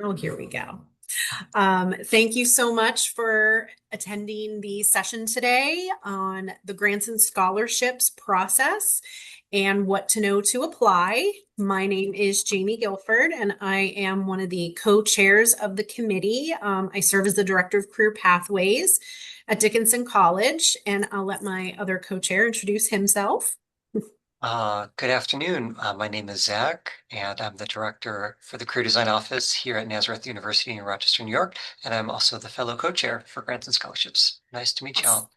Oh, here we go. Thank you so much for attending the session today on the grants and scholarships process and what to know to apply. My name is Jamie Guilford, and I am one of the co-chairs of the committee. I serve as the Director of Career Pathways at Dickinson College, and I'll let my other co-chair introduce himself. Good afternoon. My name is Zach, and I'm the director for the Career Design Office here at Nazareth University in Rochester, New York, and I'm also the fellow co-chair for Grants and Scholarships. Nice to meet y'all.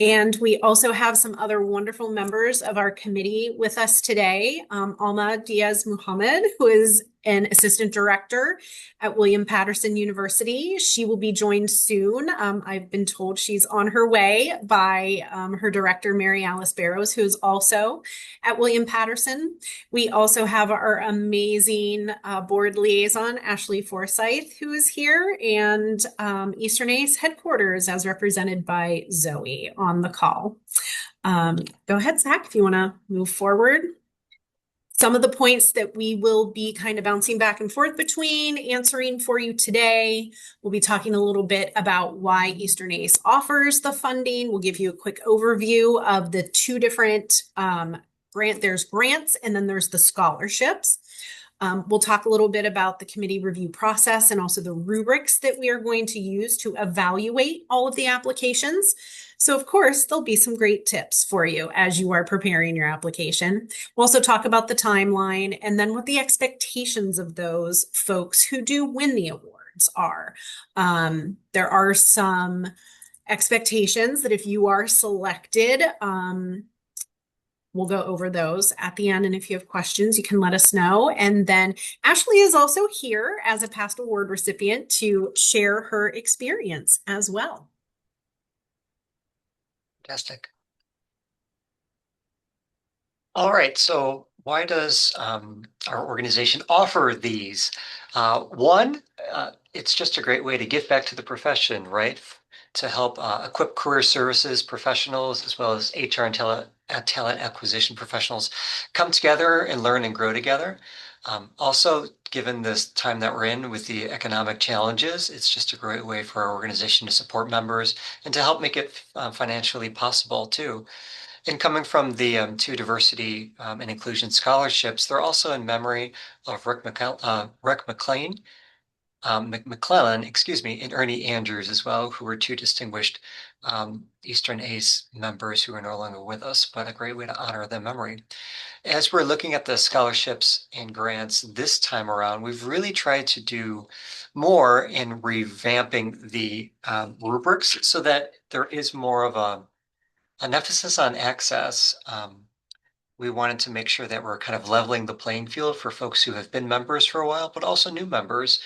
And we also have some other wonderful members of our committee with us today. Alma Diaz Muhammad, who is an assistant director at William Patterson University. She will be joined soon. I've been told she's on her way by her director, Mary Alice Barrows, who is also at William Patterson. We also have our amazing board liaison, Ashley Forsyth, who is here, and Eastern ACE headquarters, as represented by Zoe, on the call. Go ahead, Zach, if you want to move forward. Some of the points that we will be kind of bouncing back and forth between answering for you today. We'll be talking a little bit about why Eastern ACE offers the funding. We'll give you a quick overview of the two different there's grants and then there's the scholarships. We'll talk a little bit about the committee review process and also the rubrics that we are going to use to evaluate all of the applications. So, of course, there'll be some great tips for you as you are preparing your application. We'll also talk about the timeline and then what the expectations of those folks who do win the awards are. There are some expectations that if you are selected, we'll go over those at the end. And if you have questions, you can let us know. And then Ashley is also here as a past award recipient to share her experience as well. Fantastic. All right, so why does our organization offer these? One, it's just a great way to give back to the profession, right? To help equip career services professionals as well as HR and talent acquisition professionals come together and learn and grow together. Also, given this time that we're in with the economic challenges, it's just a great way for our organization to support members and to help make it financially possible too. And coming from the two diversity and inclusion scholarships, they're also in memory of Rick McClellan, excuse me, and Ernie Andrews as well, who were two distinguished Eastern ACE members who are no longer with us, but a great way to honor their memory. As we're looking at the scholarships and grants this time around, we've really tried to do more in revamping the rubrics so that there is more of an emphasis on access. We wanted to make sure that we're kind of leveling the playing field for folks who have been members for a while, but also new members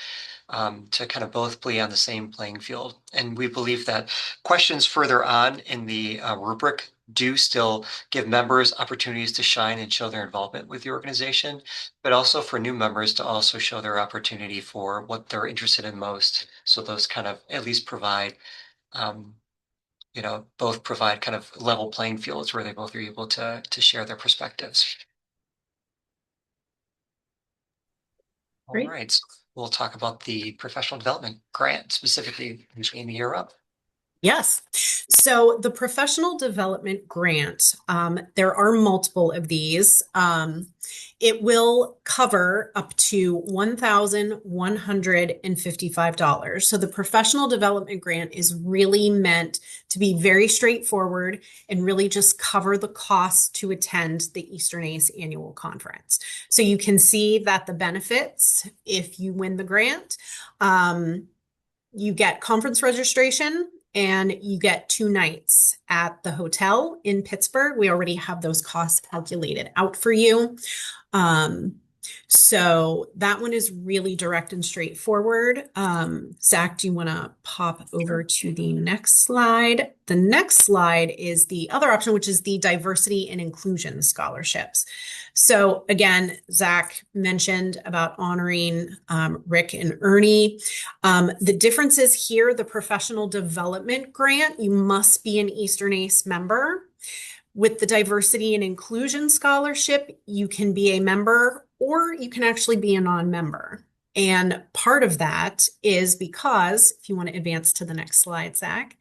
to kind of both be on the same playing field. And we believe that questions further on in the rubric do still give members opportunities to shine and show their involvement with the organization, but also for new members to also show their opportunity for what they're interested in most. So those kind of at least provide both provide kind of level playing fields where they both are able to share their perspectives. All Great. right, so we'll talk about the professional development grant specifically. Amy, you're up. Yes. So the professional development grant, there are multiple of these. It will cover up to $1,155. So the professional development grant is really meant to be very straightforward and really just cover the costs to attend the Eastern ACE Annual Conference. So you can see that the benefits, if you win the grant, you get conference registration, and you get 2 nights at the hotel in Pittsburgh. We already have those costs calculated out for you. So that one is really direct and straightforward. Zach, do you want to pop over to the next slide? The next slide is the other option, which is the diversity and inclusion scholarships. So again, Zach mentioned about honoring Rick and Ernie. The difference is here, the professional development grant, you must be an Eastern ACE member. With the diversity and inclusion scholarship, you can be a member or you can actually be a non-member. And part of that is because, if you want to advance to the next slide, Zach,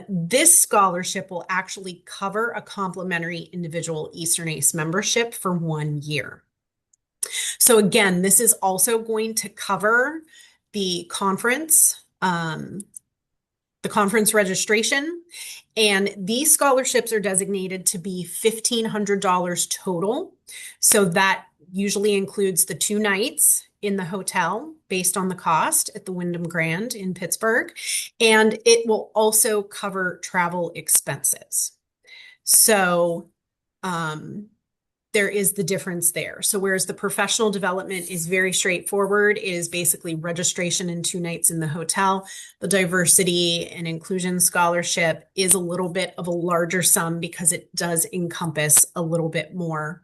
this scholarship will actually cover a complimentary individual Eastern ACE membership for 1 year. So again, this is also going to cover the conference registration. And these scholarships are designated to be $1,500 total. So that usually includes the 2 nights in the hotel based on the cost at the Wyndham Grand in Pittsburgh. And it will also cover travel expenses. So there is the difference there. So whereas the professional development is very straightforward, it is basically registration and 2 nights in the hotel. The diversity and inclusion scholarship is a little bit of a larger sum because it does encompass a little bit more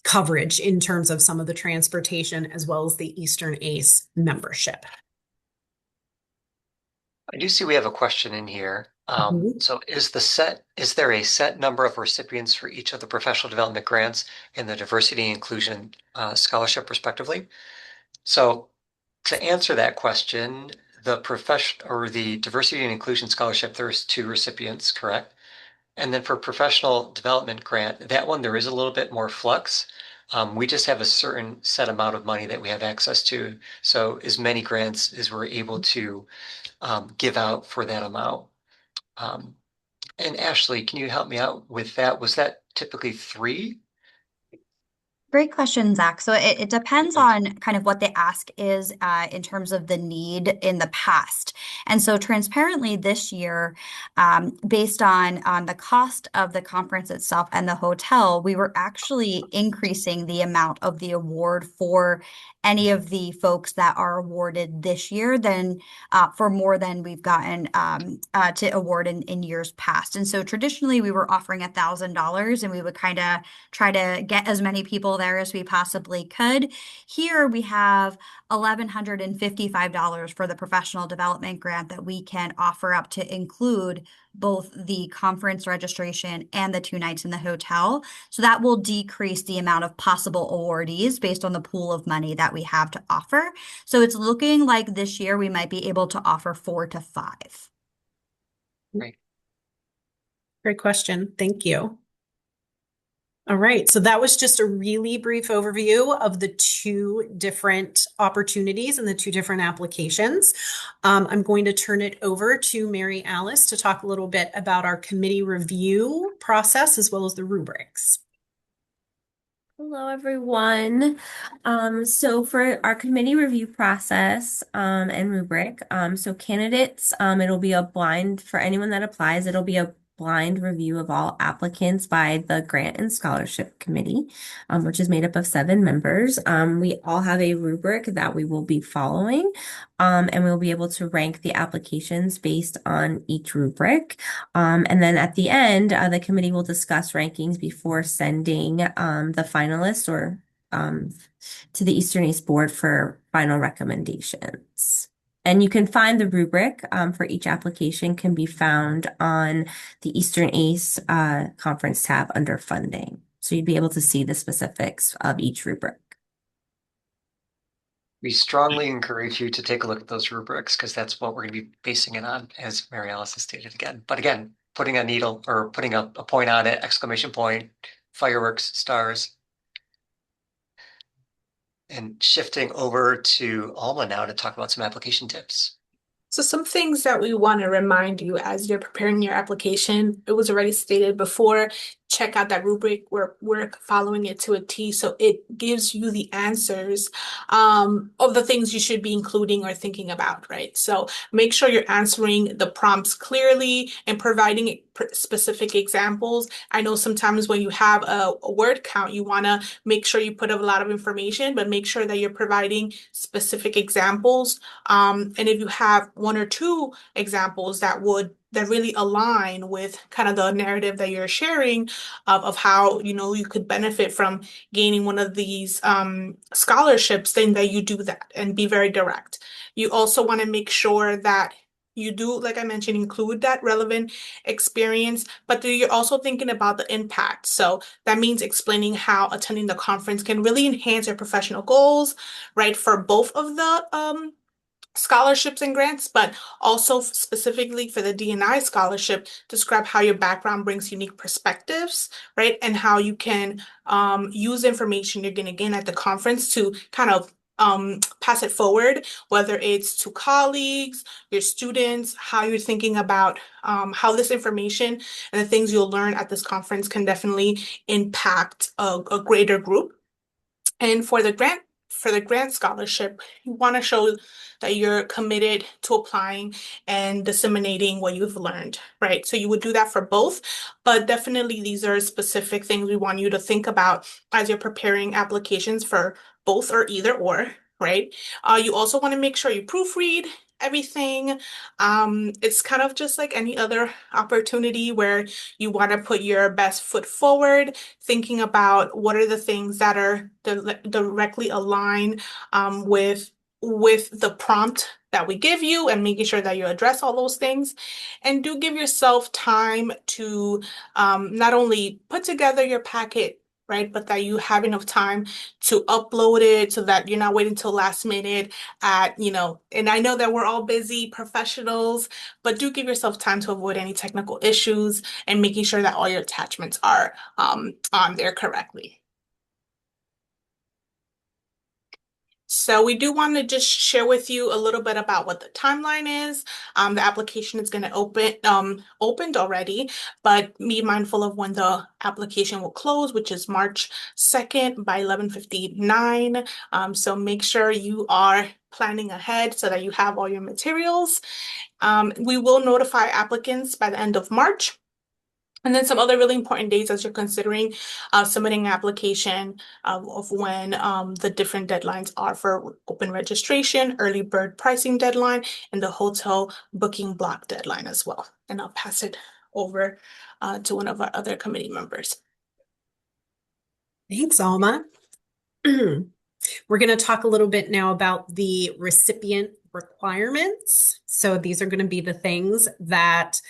coverage in terms of some of the transportation as well as the Eastern ACE membership. I do see we have a question in here. Mhm. So is there a set number of recipients for each of the professional development grants and the diversity and inclusion scholarship respectively? So to answer that question, the diversity and inclusion scholarship, there's 2 recipients, correct? And then for professional development grant, that one there is a little bit more flux. We just have a certain set amount of money that we have access to. So as many grants as we're able to give out for that amount. Um, and Ashley, can you help me out with that? Was that typically 3? Great question, Zach. So it depends Thanks. on kind of what the ask is in terms of the need in the past. And so transparently this year, based on the cost of the conference itself and the hotel, we were actually increasing the amount of the award for any of the folks that are awarded this year than for more than we've gotten to award in years past. And so traditionally we were offering $1,000 and we would kind of try to get as many people there as we possibly could. Here we have $1,155 for the professional development grant that we can offer up to include both the conference registration and the 2 nights in the hotel. So that will decrease the amount of possible awardees based on the pool of money that we have to offer. So it's looking like this year we might be able to offer 4 to 5. Great. Great question. Thank you. All right, so that was just a really brief overview of the 2 different opportunities and the 2 different applications. I'm going to turn it over to Mary Alice to talk a little bit about our committee review process as well as the rubrics. Hello, everyone. So for our committee review process and rubric, so candidates, it'll be a blind for anyone that applies. It'll be a blind review of all applicants by the Grant and Scholarship Committee, which is made up of 7 members. We all have a rubric that we will be following, and we'll be able to rank the applications based on each rubric. And then at the end, the committee will discuss rankings before sending the finalists or to the Eastern ACE Board for final recommendations. And you can find the rubric for each application can be found on the Eastern ACE Conference tab under funding. So you'd be able to see the specifics of each rubric. We strongly encourage you to take a look at those rubrics because that's what we're going to be basing it on, as Mary Alice has stated again. But again, putting a needle or putting a point on it, exclamation point, fireworks, stars. And shifting over to Alma now to talk about some application tips. So some things that we want to remind you as you're preparing your application, it was already stated before, check out that rubric. We're following it to a T, so it gives you the answers of the things you should be including or thinking about, right? So make sure you're answering the prompts clearly and providing specific examples. I know sometimes when you have a word count, you want to make sure you put a lot of information, but make sure that you're providing specific examples. And if you have 1 or 2 examples that really align with kind of the narrative that you're sharing of how you could benefit from gaining one of these scholarships, then that you do that and be very direct. You also want to make sure that you do, like I mentioned, include that relevant experience, but then you're also thinking about the impact. So that means explaining how attending the conference can really enhance your professional goals, right? For both of the scholarships and grants, but also specifically for the D&I scholarship, describe how your background brings unique perspectives, right? And how you can use information you're going to gain at the conference to kind of pass it forward, whether it's to colleagues, your students, how you're thinking about how this information and the things you'll learn at this conference can definitely impact a greater group. And for the grant scholarship, you want to show that you're committed to applying and disseminating what you've learned, right? So you would do that for both, but definitely these are specific things we want you to think about as you're preparing applications for both or either or, right? You also want to make sure you proofread everything. It's kind of just like any other opportunity where you want to put your best foot forward, thinking about what are the things that are directly aligned with the prompt that we give you and making sure that you address all those things. And do give yourself time to not only put together your packet, right, but that you have enough time to upload it so that you're not waiting till last minute and I know that we're all busy professionals, but do give yourself time to avoid any technical issues and making sure that all your attachments are on there correctly. So we do want to just share with you a little bit about what the timeline is. The application is going to opened already, but be mindful of when the application will close, which is March 2nd by 11:59. So make sure you are planning ahead so that you have all your materials. We will notify applicants by the end of March. And then some other really important dates as you're considering submitting an application of when the different deadlines are for open registration, early bird pricing deadline, and the hotel booking block deadline as well. And I'll pass it over to one of our other committee members. Thanks, Alma. We're going to talk a little bit now about the recipient requirements. So these are going to be the things that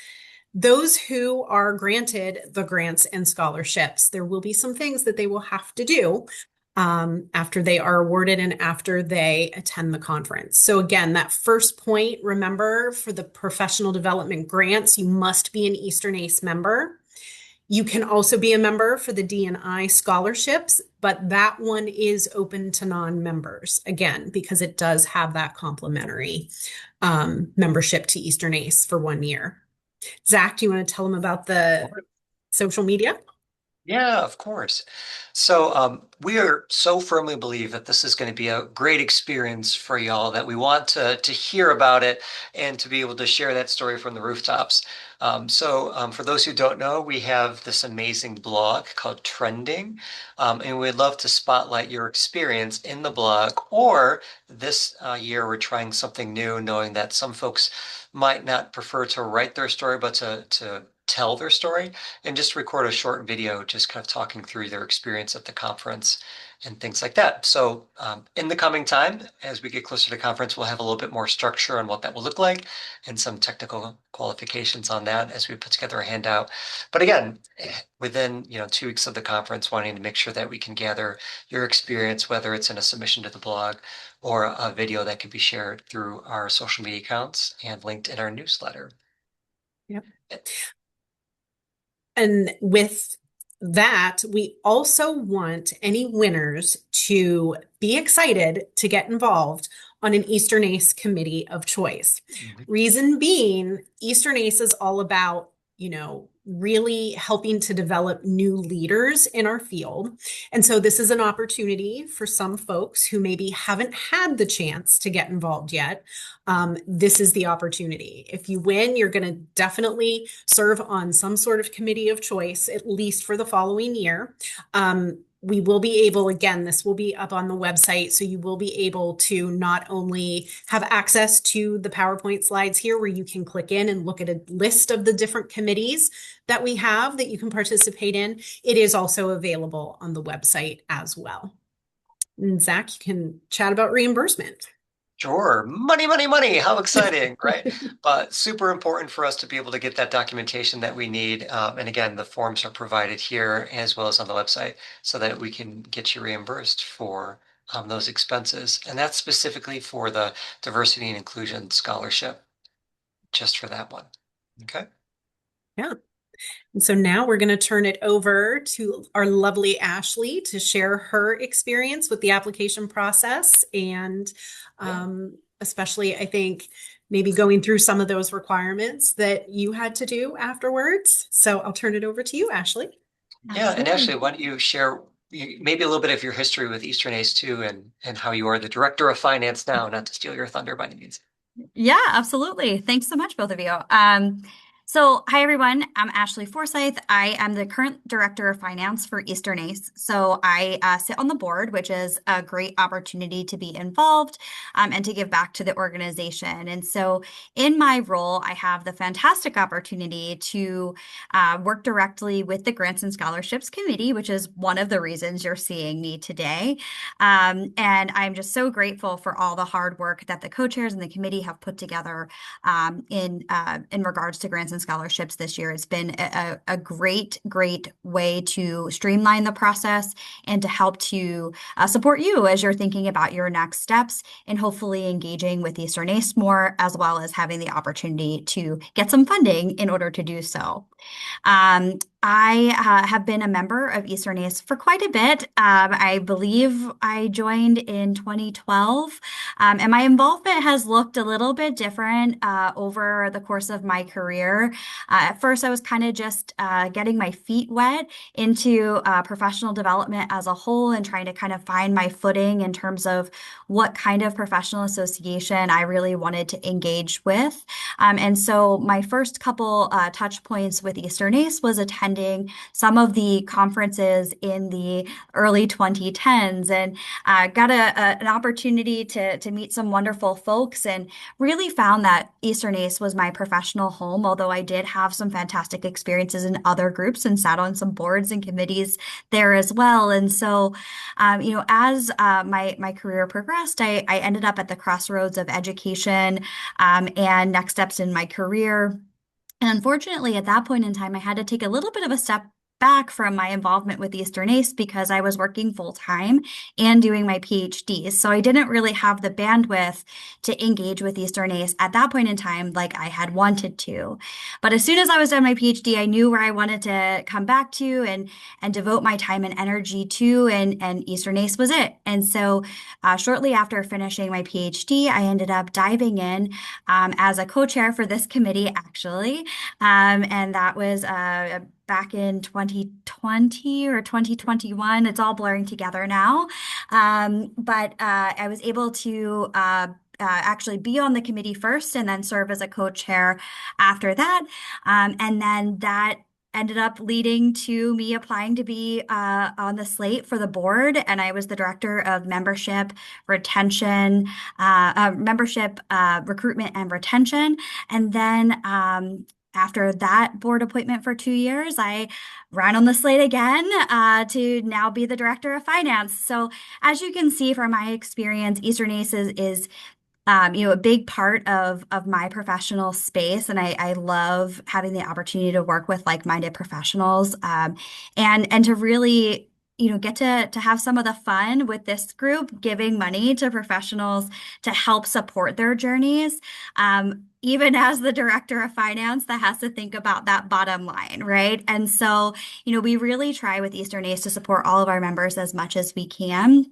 those who are granted the grants and scholarships, there will be some things that they will have to do after they are awarded and after they attend the conference. So again, that first point, remember, for the professional development grants, you must be an Eastern ACE member. You can also be a member for the D&I scholarships, but that one is open to non-members, again, because it does have that complimentary membership to Eastern ACE for 1 year. Zach, do you want to tell them about the social media? Yeah, of course. So we are so firmly believe that this is going to be a great experience for y'all, that we want to hear about it and to be able to share that story from the rooftops. For those who don't know, we have this amazing blog called Trending, and we'd love to spotlight your experience in the blog. Or this year, we're trying something new, knowing that some folks might not prefer to write their story, but to tell their story and just record a short video, just kind of talking through their experience at the conference and things like that. So in the coming time, as we get closer to the conference, we'll have a little bit more structure on what that will look like and some technical qualifications on that as we put together a handout. But again, within 2 weeks of the conference, wanting to make sure that we can gather your experience, whether it's in a submission to the blog or a video that can be shared through our social media accounts and linked in our newsletter. Yep. And with that, we also want any winners to be excited to get involved on an Eastern ACE committee of choice. Reason being, Eastern ACE is all about, really helping to develop new leaders in our field. And so this is an opportunity for some folks who maybe haven't had the chance to get involved yet. This is the opportunity. If you win, you're going to definitely serve on some sort of committee of choice, at least for the following year. We will be able, again, this will be up on the website, so you will be able to not only have access to the PowerPoint slides here where you can click in and look at a list of the different committees that we have that you can participate in. It is also available on the website as well. And Zach, you can chat about reimbursement. Sure. Money, money, money. How exciting, right? But super important for us to be able to get that documentation that we need. And again, the forms are provided here as well as on the website so that we can get you reimbursed for those expenses. And that's specifically for the diversity and inclusion scholarship, just for that one. Okay. Yeah. And so now we're going to turn it over to our lovely Ashley to share her experience with the application process and especially, I think, maybe going through some of those requirements that you had to do afterwards. So I'll turn it over to you, Ashley. Yeah, and Absolutely. Ashley, why don't you share maybe a little bit of your history with Eastern Ace too, and how you are the director of finance now, not to steal your thunder by any means. Yeah, absolutely. Thanks so much, both of you. So hi everyone. I'm Ashley Forsyth. I am the current director of finance for Eastern Ace. So I sit on the board, which is a great opportunity to be involved and to give back to the organization. And so in my role, I have the fantastic opportunity to work directly with the Grants and Scholarships Committee, which is one of the reasons you're seeing me today. And I'm just so grateful for all the hard work that the co-chairs and the committee have put together in regards to grants and scholarships this year. It's been a great, great way to streamline the process and to help to support you as you're thinking about your next steps and hopefully engaging with Eastern ACE more, as well as having the opportunity to get some funding in order to do so. I have been a member of Eastern ACE for quite a bit. I believe I joined in 2012, and my involvement has looked a little bit different over the course of my career. At first, I was kind of just getting my feet wet into professional development as a whole and trying to kind of find my footing in terms of what kind of professional association I really wanted to engage with. And so my first couple touch points with Eastern ACE was attending some of the conferences in the early 2010s and got an opportunity to meet some wonderful folks and really found that Eastern ACE was my professional home, although I did have some fantastic experiences in other groups and sat on some boards and committees there as well. And so, as my career progressed, I ended up at the crossroads of education and next steps in my career. And unfortunately, at that point in time, I had to take a little bit of a step back from my involvement with Eastern ACE because I was working full time and doing my PhD. So I didn't really have the bandwidth to engage with Eastern ACE at that point in time like I had wanted to. But as soon as I was done my PhD, I knew where I wanted to come back to and devote my time and energy to, and Eastern ACE was it. And so shortly after finishing my PhD, I ended up diving in as a co-chair for this committee, actually. And that was back in 2020 or 2021. It's all blurring together now. But I was able to actually be on the committee first and then serve as a co-chair after that. And then that ended up leading to me applying to be on the slate for the board. And I was the director of membership, retention, recruitment and retention. And then after that board appointment for 2 years, I ran on the slate again to now be the director of finance. So as you can see from my experience, Eastern ACE is a big part of my professional space, and I love having the opportunity to work with like-minded professionals, and to really get to have some of the fun with this group, giving money to professionals to help support their journeys. Even as the director of finance that has to think about that bottom line, right? And so, we really try with Eastern ACE to support all of our members as much as we can.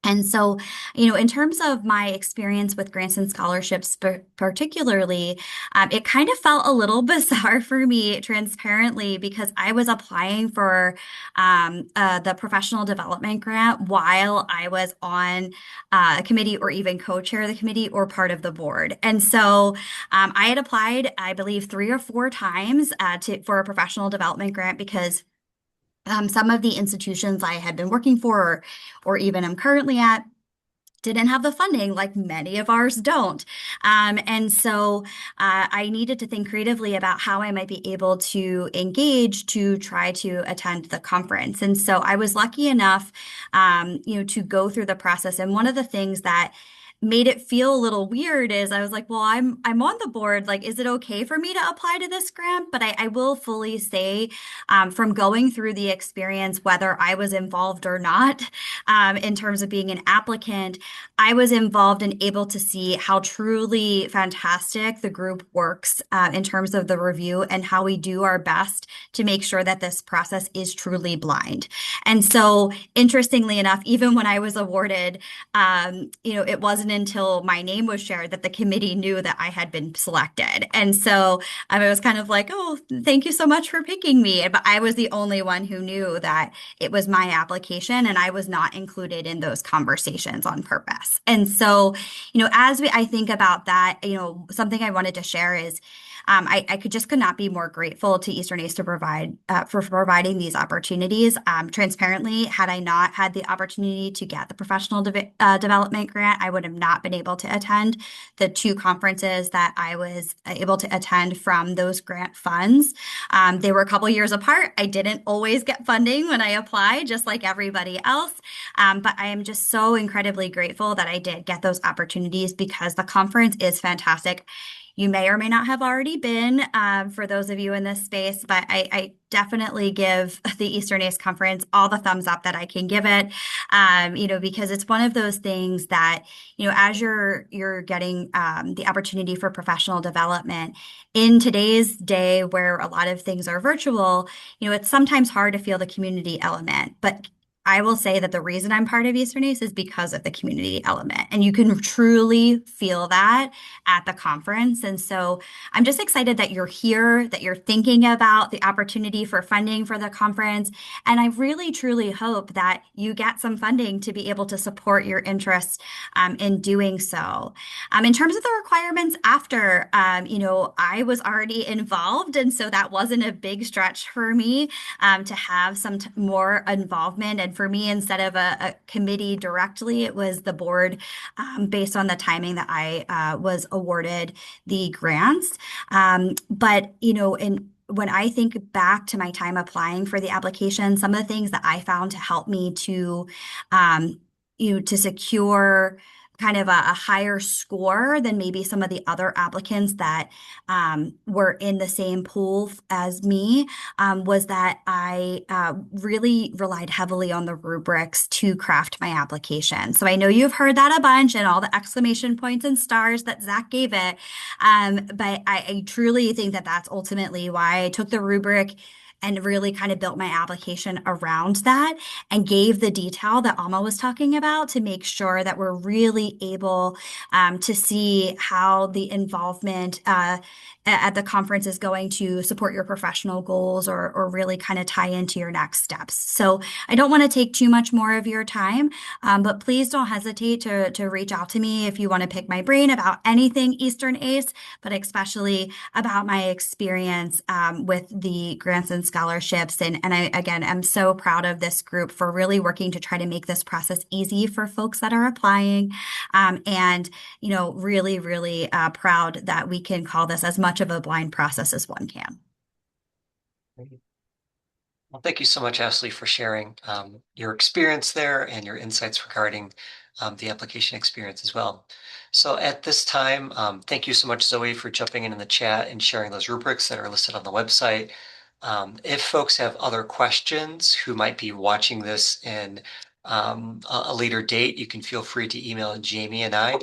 And so, in terms of my experience with grants and scholarships, particularly, it kind of felt a little bizarre for me, transparently, because I was applying for the professional development grant while I was on a committee or even co-chair of the committee or part of the board. And so I had applied, I believe, 3 or 4 times for a professional development grant because some of the institutions I had been working for or even am currently at didn't have the funding like many of ours don't. And so I needed to think creatively about how I might be able to engage to try to attend the conference. And so I was lucky enough, to go through the process. And one of the things that made it feel a little weird is I was like, well, I'm on the board. Like, is it okay for me to apply to this grant? But I will fully say, from going through the experience, whether I was involved or not, in terms of being an applicant, I was involved and able to see how truly fantastic the group works, in terms of the review and how we do our best to make sure that this process is truly blind. And so, interestingly enough, even when I was awarded, it wasn't until my name was shared that the committee knew that I had been selected. And so I was kind of like, oh, thank you so much for picking me. But I was the only one who knew that it was my application and I was not included in those conversations on purpose. And so, I think about that, something I wanted to share is I could not be more grateful to Eastern ACE to provide for providing these opportunities. Transparently, had I not had the opportunity to get the professional development grant, I would have not been able to attend the two conferences that I was able to attend from those grant funds. They were a couple years apart. I didn't always get funding when I applied, just like everybody else. But I am just so incredibly grateful that I did get those opportunities because the conference is fantastic. You may or may not have already been, for those of you in this space, but I definitely give the Eastern ACE Conference all the thumbs up that I can give it, because it's one of those things that, as you're getting the opportunity for professional development in today's day where a lot of things are virtual, it's sometimes hard to feel the community element, but I will say that the reason I'm part of Eastern ACE is because of the community element. And you can truly feel that at the conference. And so I'm just excited that you're here, that you're thinking about the opportunity for funding for the conference. And I really, truly hope that you get some funding to be able to support your interests in doing so. In terms of the requirements after, I was already involved. And so that wasn't a big stretch for me to have some more involvement. And for me, instead of a committee directly, it was the board, based on the timing that I was awarded the grants. When I think back to my time applying for the application, some of the things that I found to help me to secure kind of a higher score than maybe some of the other applicants that were in the same pool as me, was that I really relied heavily on the rubrics to craft my application. So I know you've heard that a bunch and all the exclamation points and stars that Zach gave it, but I truly think that that's ultimately why I took the rubric and really kind of built my application around that and gave the detail that Alma was talking about to make sure that we're really able to see how the involvement at the conference is going to support your professional goals or really kind of tie into your next steps. So I don't want to take too much more of your time, but please don't hesitate to reach out to me if you want to pick my brain about anything Eastern ACE, but especially about my experience with the grants and scholarships. And I, again, am so proud of this group for really working to try to make this process easy for folks that are applying. And, really, really proud that we can call this as much of a blind process as one can. Well, thank you so much, Ashley, for sharing your experience there and your insights regarding the application experience as well. So at this time, thank you so much, Zoe, for jumping in the chat and sharing those rubrics that are listed on the website. If folks have other questions who might be watching this in a later date, you can feel free to email Jamie and I.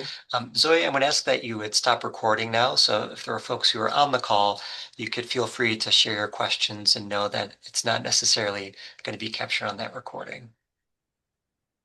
Zoe, I'm going to ask that you would stop recording now. So if there are folks who are on the call, you could feel free to share your questions and know that it's not necessarily going to be captured on that recording.